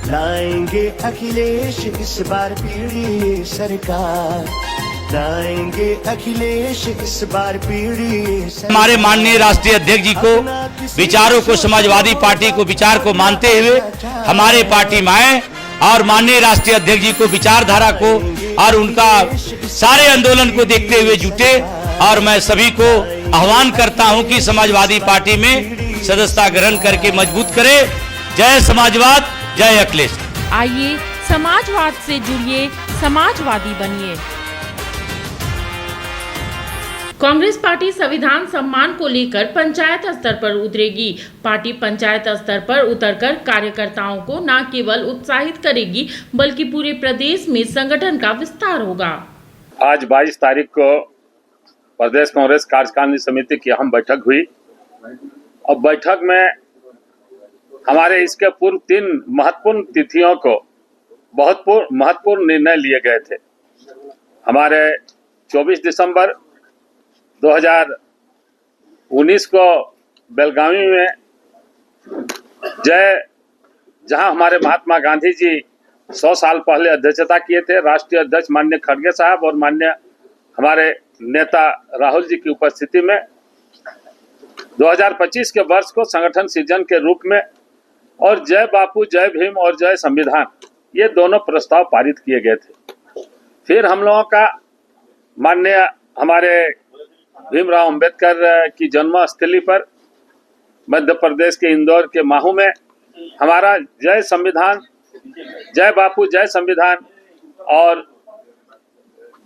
लाएंगे अखिलेश इस बार पीढ़ी सरकार, लाएंगे अखिलेश इस बार पीढ़ी सरकार। हमारे माननीय राष्ट्रीय अध्यक्ष जी को विचारों को, समाजवादी पार्टी को विचार को मानते हुए हमारे पार्टी में आए और माननीय राष्ट्रीय अध्यक्ष जी को विचारधारा को और उनका सारे आंदोलन को देखते हुए जुटे। और मैं सभी को आह्वान करता हूं कि समाजवादी पार्टी में सदस्यता ग्रहण करके मजबूत करें। जय समाजवाद, जय अखिलेश। आइए समाजवाद से जुड़िए, समाजवादी बनिए। कांग्रेस पार्टी संविधान सम्मान को लेकर पंचायत स्तर पर उतरेगी। पार्टी पंचायत स्तर पर उतरकर कार्यकर्ताओं को न केवल उत्साहित करेगी बल्कि पूरे प्रदेश में संगठन का विस्तार होगा। आज 22 तारीख को प्रदेश कांग्रेस कार्यकारिणी समिति की अहम बैठक हुई और बैठक में हमारे इसके पूर्व 3 महत्वपूर्ण तिथियों को बहुत महत्वपूर्ण निर्णय लिए गए थे। हमारे 24 दिसंबर 2019 को बेलगावी में जहां हमारे महात्मा गांधी जी 100 साल पहले अध्यक्षता किए थे, राष्ट्रीय अध्यक्ष माननीय खड़गे साहब और माननीय हमारे नेता राहुल जी की उपस्थिति में 2025 के वर्ष को संगठन सृजन के रूप में और जय बापू, जय भीम और जय संविधान, ये दोनों प्रस्ताव पारित किए गए थे। फिर हम लोगों का माननीय हमारे भीमराव अंबेडकर की जन्मस्थली पर मध्य प्रदेश के इंदौर के महू में हमारा जय संविधान, जय बापू, जय संविधान और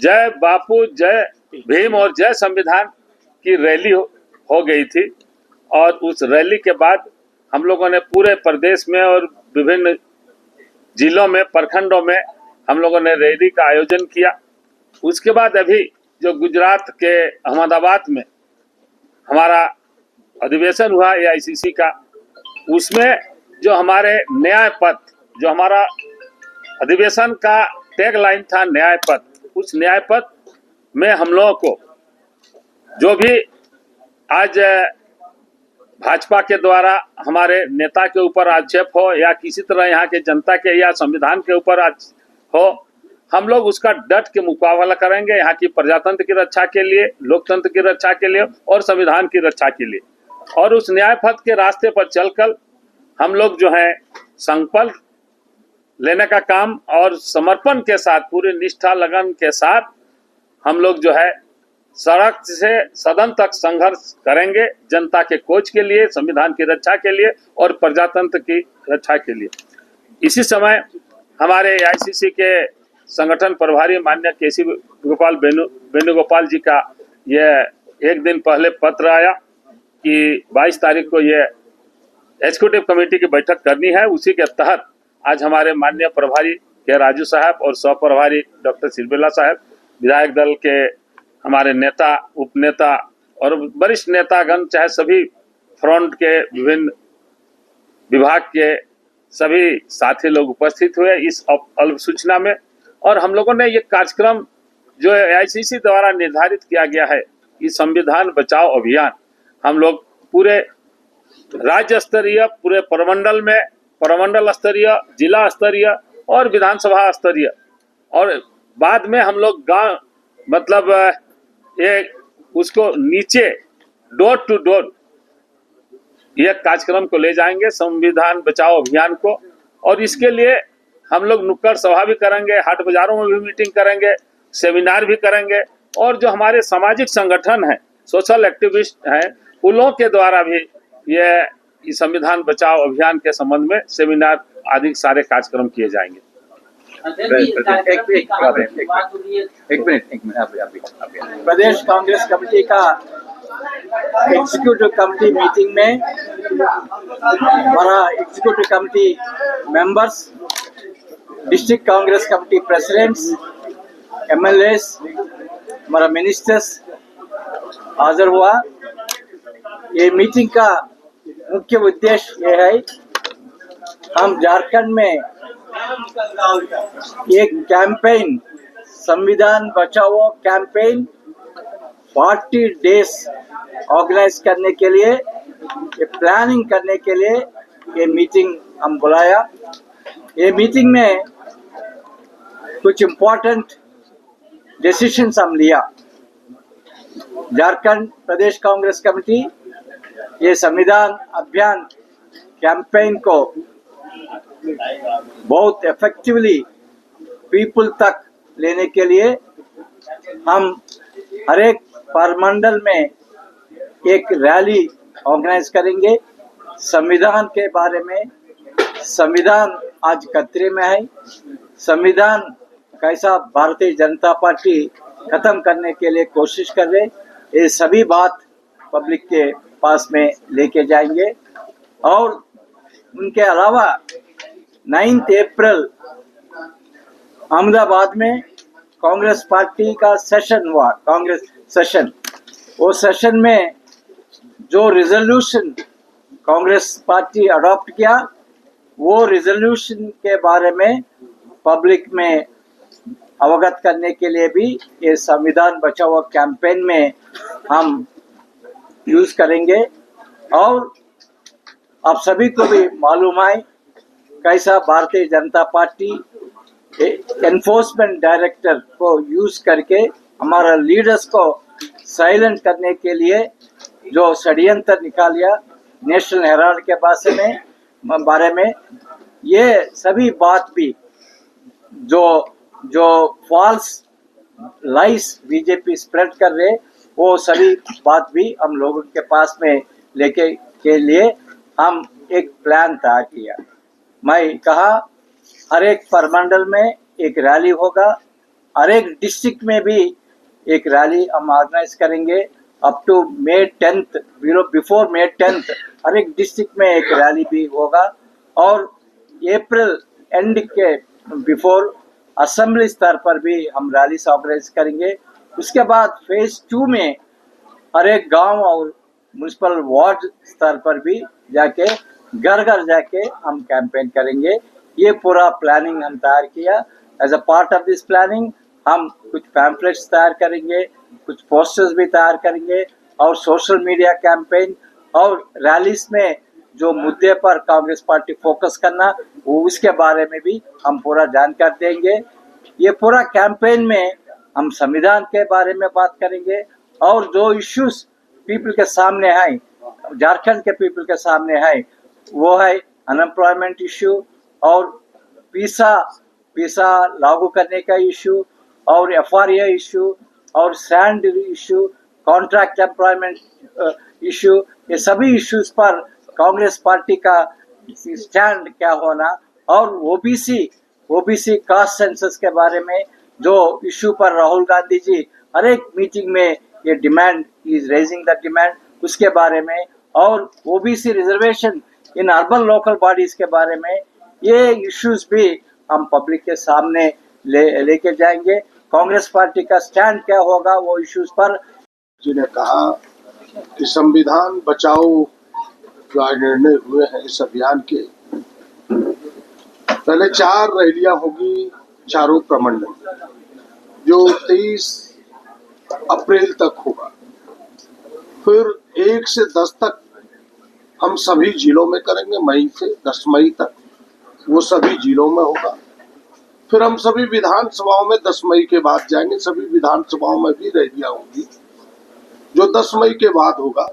जय बापू, जय भीम और जय संविधान की रैली हो गई थी। और उस रैली के बाद हम लोगों ने पूरे प्रदेश में और विभिन्न जिलों में, प्रखंडों में हम लोगों ने रैली का आयोजन किया। उसके बाद अभी जो गुजरात के अहमदाबाद में हमारा अधिवेशन हुआ AICC का, उसमें जो हमारे न्याय पथ, जो हमारा अधिवेशन का टैग लाइन था न्याय पथ, उस न्याय पथ में हम लोगों को जो भी आज भाजपा के द्वारा हमारे नेता के ऊपर आक्षेप हो या किसी तरह यहाँ के जनता के या संविधान के ऊपर हो, हम लोग उसका डट के मुकाबला करेंगे। यहाँ की प्रजातंत्र की रक्षा के लिए, लोकतंत्र की रक्षा के लिए और संविधान की रक्षा के लिए। और उस न्याय पथ के रास्ते पर चलकर हम लोग जो है संकल्प लेने का काम और समर्पण के साथ, पूरी निष्ठा लगन के साथ हम लोग जो है सड़क से सदन तक संघर्ष करेंगे, जनता के कोच के लिए, संविधान की रक्षा के लिए और प्रजातंत्र की रक्षा के लिए। इसी समय हमारे AICC के संगठन प्रभारी माननीय KC वेणुगोपाल जी का ये एक दिन पहले पत्र आया कि 22 तारीख को ये एग्जीक्यूटिव कमेटी की बैठक करनी है। उसी के तहत आज हमारे माननीय प्रभारी के राजू साहब और सह प्रभारी डॉक्टर सिरबिल्ला साहब, विधायक दल के हमारे नेता, उपनेता और वरिष्ठ नेतागण, चाहे सभी फ्रंट के विभिन्न विभाग के सभी साथी लोग उपस्थित हुए इस अल्प सूचना में। और हम लोगों ने ये कार्यक्रम जो AICC द्वारा निर्धारित किया गया है, इस संविधान बचाओ अभियान, हम लोग पूरे राज्य स्तरीय, पूरे प्रमंडल में, प्रमंडल स्तरीय, जिला स्तरीय और विधानसभा स्तरीय और बाद में हम लोग गांव, मतलब ये उसको नीचे डोर टू डोर ये कार्यक्रम को ले जाएंगे, संविधान बचाओ अभियान को। और इसके लिए हम लोग नुक्कड़ सभा भी करेंगे, हाट बाजारों में भी मीटिंग करेंगे, सेमिनार भी करेंगे और जो हमारे सामाजिक संगठन हैं, सोशल एक्टिविस्ट हैं, उन लोगों के द्वारा भी ये संविधान बचाओ अभियान के संबंध में सेमिनार आदि सारे कार्यक्रम किए जाएंगे। एक मिनट प्रदेश कांग्रेस कमेटी का एग्जीक्यूटिव कमेटी मीटिंग में हमारा executive committee members, district Congress committee presidents, MLAs, हमारा मिनिस्टर्स हाजिर हुआ। ये मीटिंग का मुख्य उद्देश्य ये है, हम झारखंड में एक कैंपेन, संविधान बचाओ कैंपेन 40 डेज ऑर्गेनाइज करने के लिए, ये प्लानिंग करने के लिए ये मीटिंग हम बुलाया। ये मीटिंग में कुछ इम्पोर्टेंट डिसीजंस हम लिया। झारखंड प्रदेश कांग्रेस कमेटी ये संविधान अभियान कैंपेन को बहुत इफेक्टिवली पीपल तक लेने के लिए हम हर एक परमंडल में एक रैली ऑर्गेनाइज करेंगे। संविधान के बारे में, संविधान आज खतरे में है, संविधान कैसा भारतीय जनता पार्टी खत्म करने के लिए कोशिश कर रहे, ये सभी बात पब्लिक के पास में लेके जाएंगे। और उनके अलावा 9 अप्रैल अहमदाबाद में कांग्रेस पार्टी का सेशन हुआ, कांग्रेस सेशन। वो सेशन में जो रिजोल्यूशन कांग्रेस पार्टी अडॉप्ट किया, वो रिजोल्यूशन के बारे में पब्लिक में अवगत करने के लिए भी ये संविधान बचाओ कैंपेन में हम यूज करेंगे। और आप सभी को भी मालूम है कैसा Bharatiya Janata party enforcement director को यूज करके हमारा लीडर्स को साइलेंट करने के लिए जो षड्यंत्र निकालिया नेशनल हेराल्ड के बारे में ये सभी बात भी जो फॉल्स लाइस बीजेपी स्प्रेड कर रहे, वो सभी बात भी हम लोगों के पास में लेके के लिए हम एक प्लान तैयार किया। मैं कहा हर एक परमंडल में एक रैली होगा, हर एक डिस्ट्रिक्ट में भी एक रैली हम ऑर्गेनाइज करेंगे। Up to May 10th, before May 10th हर एक डिस्ट्रिक्ट में एक रैली भी होगा। और अप्रैल एंड के बिफोर असेंबली स्तर पर भी हम रैली ऑर्गेनाइज करेंगे। उसके बाद फेज 2 में हर एक गांव और म्यूनिसिपल वार्ड स्तर पर भी जाके घर घर जाके हम कैंपेन करेंगे। ये पूरा प्लानिंग हम तैयार किया। As a part of this planning हम कुछ पैम्फलेट्स तैयार करेंगे, कुछ पोस्टर्स भी तैयार करेंगे और सोशल मीडिया कैंपेन और रैलीज में जो मुद्दे पर कांग्रेस पार्टी फोकस करना, वो उसके बारे में भी हम पूरा जानकारी देंगे। ये पूरा कैंपेन में हम संविधान के बारे में बात करेंगे और जो इश्यूज पीपल के सामने है, झारखंड के पीपल के सामने है, वो है अनएम्प्लॉयमेंट इश्यू और पीसा लागू करने का इश्यू और FRA इश्यू और sand issue, contract employment issue. ये सभी इश्यूज पर कांग्रेस पार्टी का स्टैंड क्या होना और ओबीसी कास्ट सेंसस के बारे में जो इश्यू पर राहुल गांधी जी हर एक मीटिंग में ये demand is raising the demand, उसके बारे में और OBC reservation in urban local bodies के बारे में, ये इश्यूज भी हम पब्लिक के सामने लेके जाएंगे। कांग्रेस पार्टी का स्टैंड क्या होगा वो इश्यूज पर। जी ने कहा कि संविधान बचाओ जो आज निर्णय हुए हैं इस अभियान के, पहले 4 रैलियां होगी चारों प्रमंडल, जो 23 अप्रैल तक होगा। फिर 1 से 10 तक हम सभी जिलों में करेंगे, मई से 10 मई तक वो सभी जिलों में होगा। फिर हम सभी विधानसभाओं में 10 मई के बाद जाएंगे, सभी विधानसभाओं में भी रैलियां होगी जो 10 मई के बाद होगा।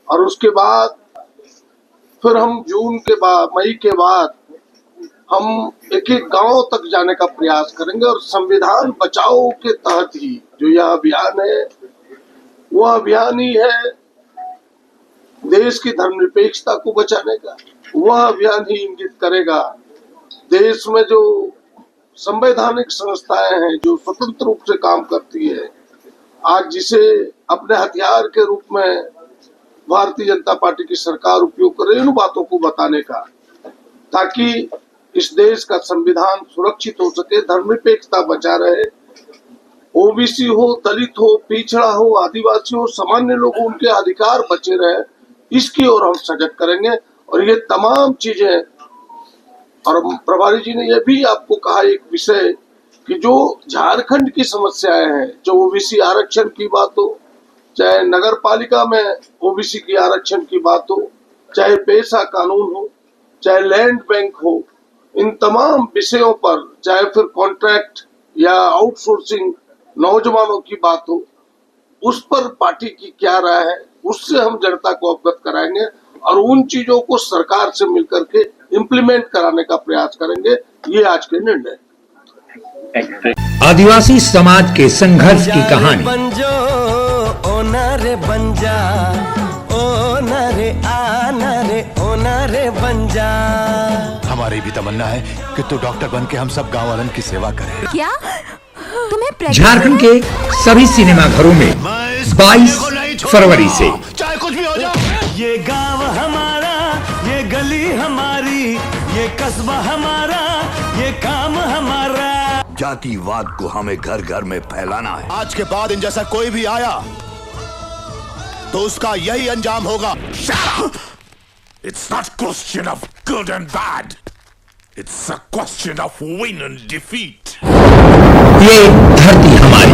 और उसके बाद फिर हम मई के बाद हम एक एक गांव तक जाने का प्रयास करेंगे और संविधान बचाओ के तहत ही जो यह अभियान है वो अभियान ही है देश की धर्मनिरपेक्षता को बचाने का। वह अभियान ही इंगित करेगा देश में जो संवैधानिक संस्थाएं हैं जो स्वतंत्र रूप से काम करती है, आज जिसे अपने हथियार के रूप में भारतीय जनता पार्टी की सरकार उपयोग कर रही है, उन बातों को बताने का, ताकि इस देश का संविधान सुरक्षित हो सके, धर्मनिरपेक्षता बचा रहे। ओबीसी हो, दलित हो, पिछड़ा हो, आदिवासी हो, सामान्य लोग हो, उनके अधिकार बचे रहे, इसकी ओर हम सजग करेंगे। और ये तमाम चीजें, और प्रभारी जी ने यह भी आपको कहा एक विषय कि जो झारखंड की समस्याएं हैं, जो ओबीसी आरक्षण की बात हो, चाहे नगर पालिका में ओबीसी की आरक्षण की बात हो, चाहे पेशा कानून हो, चाहे लैंड बैंक हो, इन तमाम विषयों पर, चाहे फिर कॉन्ट्रैक्ट या आउटसोर्सिंग, नौजवानों की बात हो, उस पर पार्टी की क्या राय है, उससे हम जनता को अवगत कराएंगे और उन चीजों को सरकार से मिलकर के इम्प्लीमेंट कराने का प्रयास करेंगे। ये आज के निर्णय। आदिवासी समाज के संघर्ष की कहानी। बंजो ओनारे बंजा, ओनारे आनारे ओनारे बंजा। हमारी भी तमन्ना है कि तू डॉक्टर बन के हम सब गाँव वालों की सेवा करे। क्या तुम्हें झारखंड के सभी सिनेमा घरों में 22 फरवरी से चाहे कुछ भी हो जाए, ये गांव हमारा, ये गली हमारी, ये कस्बा हमारा, ये काम हमारा। जातिवाद को हमें घर घर में फैलाना है। आज के बाद इन जैसा कोई भी आया तो उसका यही अंजाम होगा। It's not question of good and bad. It's a question of win and defeat. ये धरती हमारी,